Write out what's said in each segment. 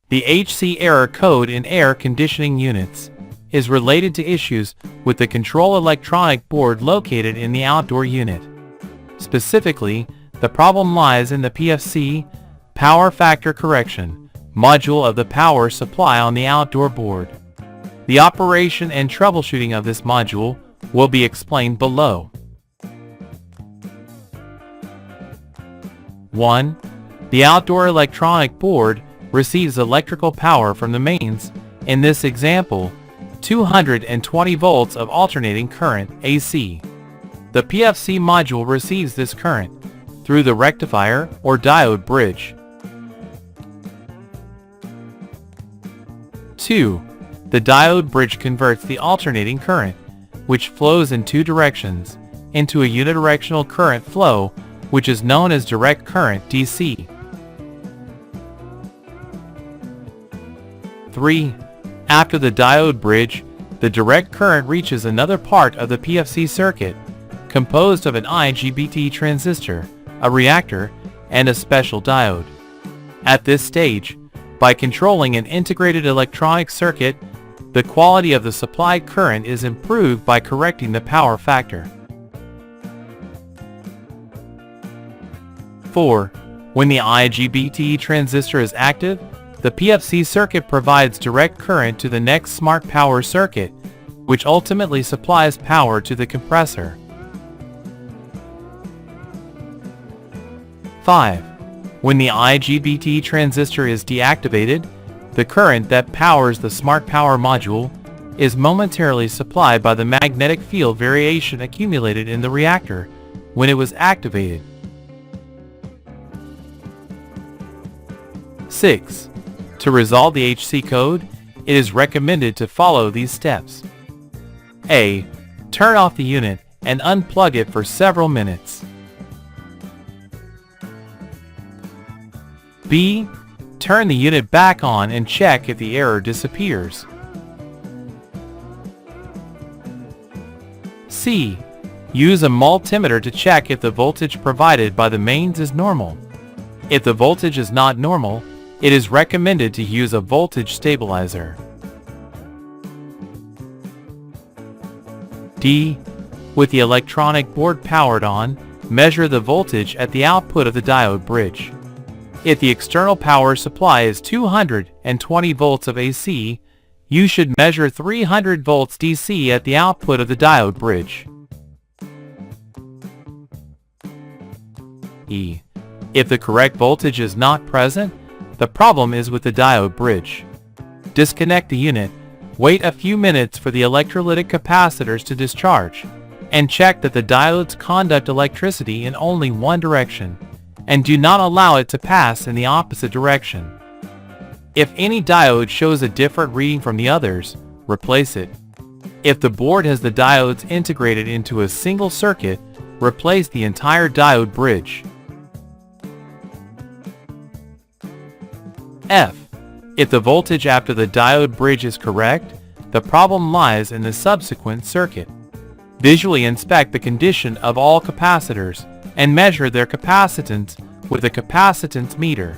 The HC error code in air conditioning units is related to issues with the control electronic board located in the outdoor unit. Specifically, the problem lies in the PFC, power factor correction, module of the power supply on the outdoor board. The operation and troubleshooting of this module will be explained below. 1. The outdoor electronic board receives electrical power from the mains, in this example, 220 volts of alternating current AC. The PFC module receives this current through the rectifier or diode bridge. 2. The diode bridge converts the alternating current, which flows in two directions, into a unidirectional current flow, which is known as direct current DC. 3. After the diode bridge, the direct current reaches another part of the PFC circuit, composed of an IGBT transistor, a reactor, and a special diode. At this stage, by controlling an integrated electronic circuit, the quality of the supplied current is improved by correcting the power factor. 4. When the IGBT transistor is active, the PFC circuit provides direct current to the next smart power circuit, which ultimately supplies power to the compressor. 5. When the IGBT transistor is deactivated, the current that powers the smart power module is momentarily supplied by the magnetic field variation accumulated in the reactor when it was activated. 6. To resolve the HC code, it is recommended to follow these steps. A. Turn off the unit and unplug it for several minutes. B. Turn the unit back on and check if the error disappears. C. Use a multimeter to check if the voltage provided by the mains is normal. If the voltage is not normal, it is recommended to use a voltage stabilizer. D. With the electronic board powered on, measure the voltage at the output of the diode bridge. If the external power supply is 220 volts of AC, you should measure 300 volts DC at the output of the diode bridge. E. If the correct voltage is not present, the problem is with the diode bridge. Disconnect the unit, wait a few minutes for the electrolytic capacitors to discharge, and check that the diodes conduct electricity in only one direction, and do not allow it to pass in the opposite direction. If any diode shows a different reading from the others, replace it. If the board has the diodes integrated into a single circuit, replace the entire diode bridge. F. If the voltage after the diode bridge is correct, the problem lies in the subsequent circuit. Visually inspect the condition of all capacitors and measure their capacitance with a capacitance meter.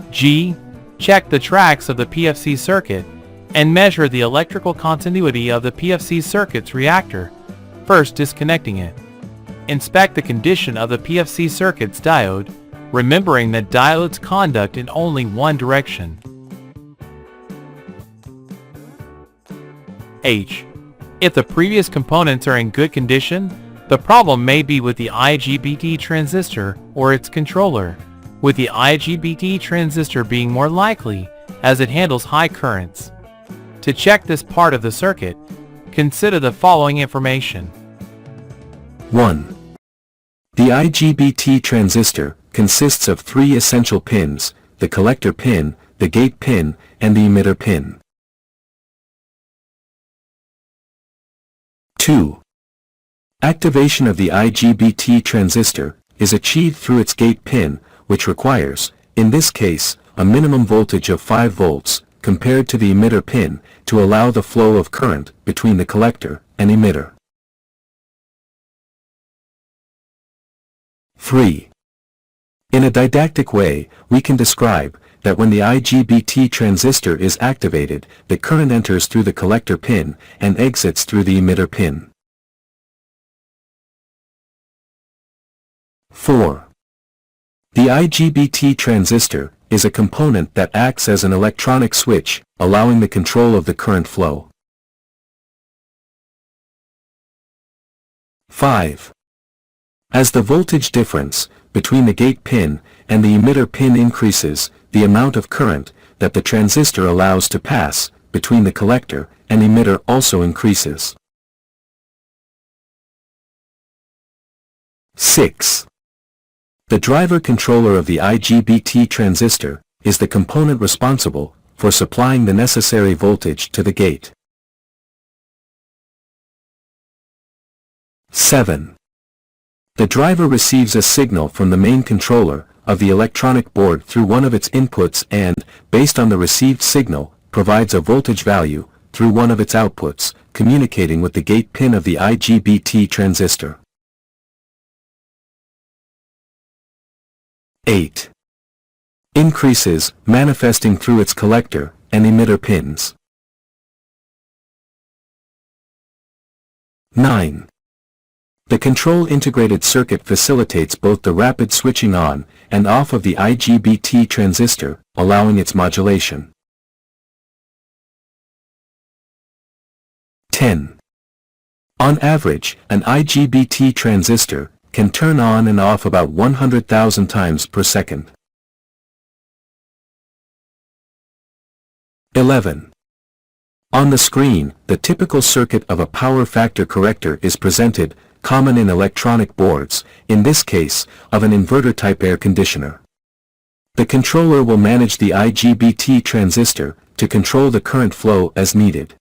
G. Check the tracks of the PFC circuit and measure the electrical continuity of the PFC circuit's reactor, first disconnecting it. Inspect the condition of the PFC circuit's diode, remembering that diodes conduct in only one direction. H. If the previous components are in good condition, the problem may be with the IGBT transistor or its controller, with the IGBT transistor being more likely as it handles high currents. To check this part of the circuit, consider the following information. 1. The IGBT transistor consists of three essential pins: the collector pin, the gate pin, and the emitter pin. 2. Activation of the IGBT transistor is achieved through its gate pin, which requires, in this case, a minimum voltage of 5 volts, compared to the emitter pin, to allow the flow of current between the collector and emitter. 3. In a didactic way, we can describe that when the IGBT transistor is activated, the current enters through the collector pin and exits through the emitter pin. 4. The IGBT transistor is a component that acts as an electronic switch, allowing the control of the current flow. 5. As the voltage difference between the gate pin and the emitter pin increases, the amount of current that the transistor allows to pass between the collector and emitter also increases. 6. The driver controller of the IGBT transistor is the component responsible for supplying the necessary voltage to the gate. 7. The driver receives a signal from the main controller of the electronic board through one of its inputs and, based on the received signal, provides a voltage value through one of its outputs, communicating with the gate pin of the IGBT transistor. 8. Increases manifesting through its collector and emitter pins. 9. The control integrated circuit facilitates both the rapid switching on and off of the IGBT transistor, allowing its modulation. 10. On average, an IGBT transistor can turn on and off about 100,000 times per second. 11. On the screen, the typical circuit of a power factor corrector is presented, common in electronic boards, in this case, of an inverter-type air conditioner. The controller will manage the IGBT transistor to control the current flow as needed.